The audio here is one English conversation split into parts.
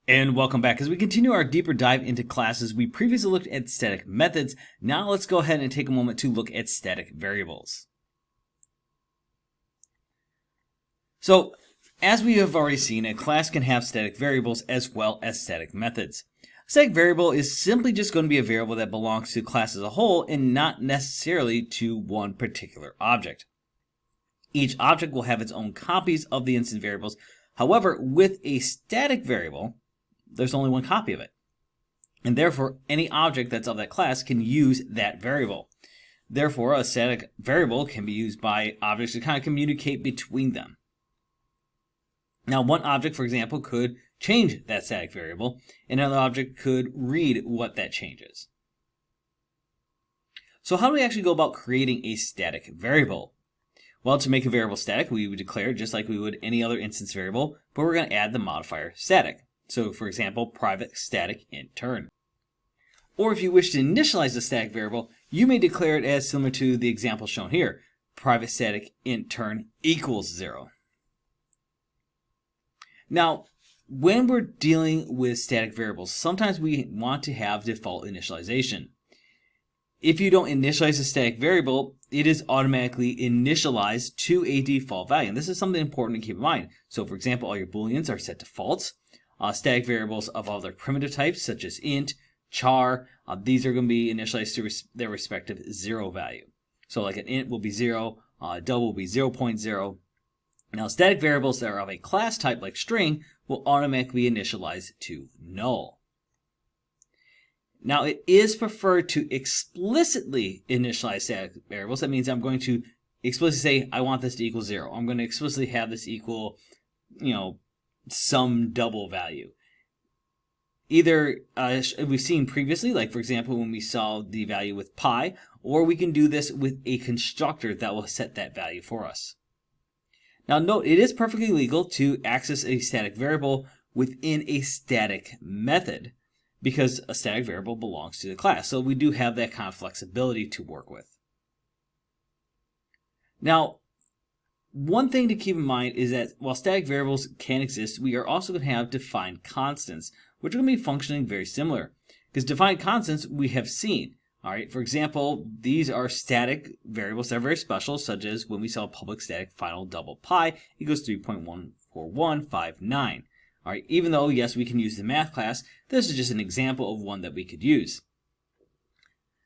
And welcome back. As we continue our deeper dive into classes, we previously looked at static methods. Now let's go ahead and take a moment to look at static variables. So, as we have already seen, a class can have static variables as well as static methods. A static variable is simply just going to be a variable that belongs to the class as a whole and not necessarily to one particular object. Each object will have its own copies of the instance variables. However, with a static variable, there's only one copy of it. And therefore, any object that's of that class can use that variable. Therefore, a static variable can be used by objects to kind of communicate between them. Now, one object, for example, could change that static variable, and another object could read what that changes. So how do we actually go about creating a static variable? Well, to make a variable static, we would declare it just like we would any other instance variable, but we're going to add the modifier static. So, for example, private static int turn. Or if you wish to initialize the static variable, you may declare it as similar to the example shown here, private static int turn equals 0. Now, when we're dealing with static variables, sometimes we want to have default initialization. If you don't initialize a static variable, it is automatically initialized to a default value. And this is something important to keep in mind. So, for example, all your booleans are set to false. Static variables of all their primitive types, such as int, char, these are going to be initialized to their respective 0 value. So like an int will be 0, a double will be 0.0. Now static variables that are of a class type like string will automatically be initialized to null. Now it is preferred to explicitly initialize static variables. That means I'm going to explicitly say I want this to equal 0. I'm going to explicitly have this equal, some double value. Either we've seen previously, like for example when we saw the value with pi, or we can do this with a constructor that will set that value for us. Now note, it is perfectly legal to access a static variable within a static method because a static variable belongs to the class. So we do have that kind of flexibility to work with. Now, one thing to keep in mind is that while static variables can exist, we are also going to have defined constants, which are going to be functioning very similar. Because defined constants we have seen. All right, for example, these are static variables that are very special, such as when we saw public static final double pi equals 3.14159. All right, even though, yes, we can use the math class, this is just an example of one that we could use.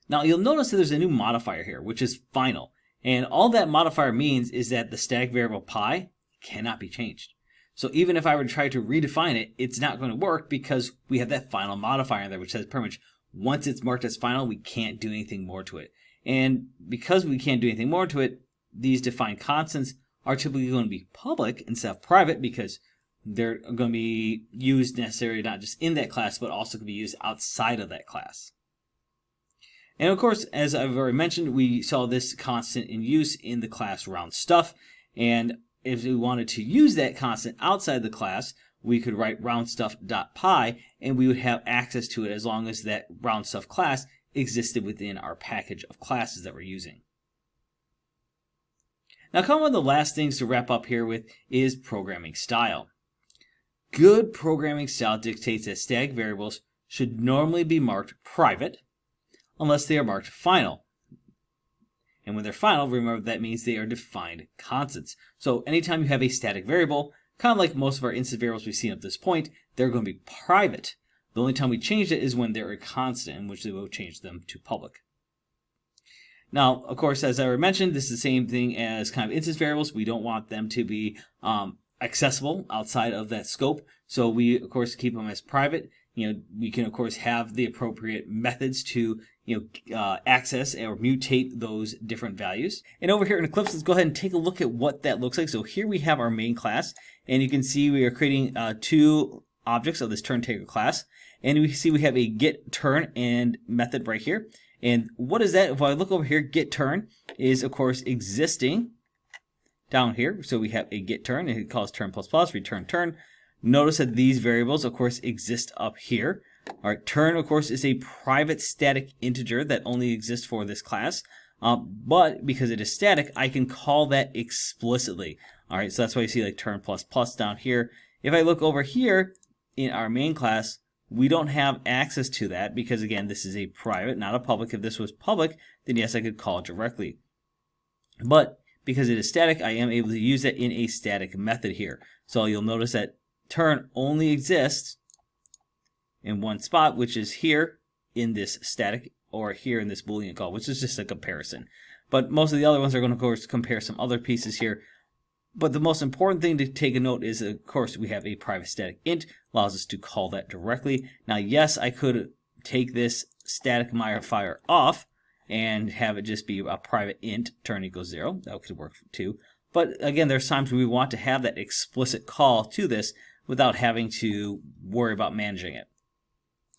Now, you'll notice that there's a new modifier here, which is final. And all that modifier means is that the static variable pi cannot be changed. So even if I were to try to redefine it, it's not going to work because we have that final modifier in there, which says pretty much once it's marked as final, we can't do anything more to it. And because we can't do anything more to it, these defined constants are typically going to be public instead of private because they're going to be used necessarily not just in that class, but also can be used outside of that class. And of course, as I've already mentioned, we saw this constant in use in the class roundStuff. And if we wanted to use that constant outside the class, we could write roundstuff.py and we would have access to it as long as that roundstuff class existed within our package of classes that we're using. Now, one of the last things to wrap up here with is programming style. Good programming style dictates that static variables should normally be marked private, unless they are marked final. And when they're final, remember that means they are defined constants. So anytime you have a static variable, kind of like most of our instance variables we've seen up to this point, they're going to be private. The only time we change it is when they're a constant, in which we will change them to public. Now, of course, as I already mentioned, this is the same thing as kind of instance variables. We don't want them to be accessible outside of that scope. So we, of course, keep them as private. We can, of course, have the appropriate methods to access or mutate those different values. And over here in Eclipse, let's go ahead and take a look at what that looks like. So here we have our main class, and you can see we are creating two objects of this turn taker class. And we see we have a get turn and method right here. And what is that? If I look over here, get turn is, of course, existing down here. So we have a get turn, and it calls turn plus plus, return turn. Notice that these variables, of course, exist up here. All right, turn, of course, is a private static integer that only exists for this class. But because it is static, I can call that explicitly. All right, so that's why you see like turn plus plus down here. If I look over here, in our main class, we don't have access to that because, again, this is a private, not a public. If this was public, then yes, I could call it directly. But because it is static, I am able to use it in a static method here. So you'll notice that turn only exists in one spot, which is here in this static, or here in this Boolean call, which is just a comparison. But most of the other ones are going to, of course, compare some other pieces here. But the most important thing to take a note is, of course, we have a private static int, allows us to call that directly. Now, yes, I could take this static modifier off and have it just be a private int, turn equals 0. That could work too. But again, there's times we want to have that explicit call to this without having to worry about managing it.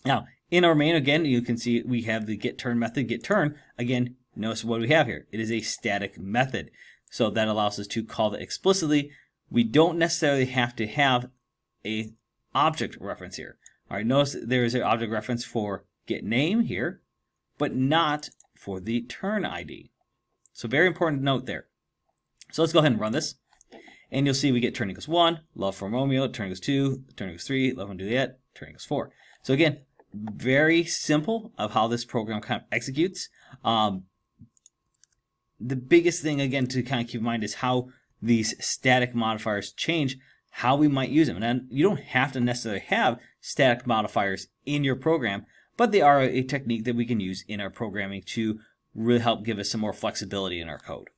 Now, in our main, again, you can see we have the getTurn method. GetTurn, again, notice what we have here. It is a static method. So that allows us to call that explicitly. We don't necessarily have to have a object reference here. All right, notice there is an object reference for getName here, but not for the turn ID. So very important note there. So let's go ahead and run this. And you'll see we get turn equals 1, love from Romeo, turn equals 2, turn equals 3, love from Juliet, turn equals 4. So again, very simple of how this program kind of executes. The biggest thing, again, to kind of keep in mind is how these static modifiers change, how we might use them. And you don't have to necessarily have static modifiers in your program, but they are a technique that we can use in our programming to really help give us some more flexibility in our code.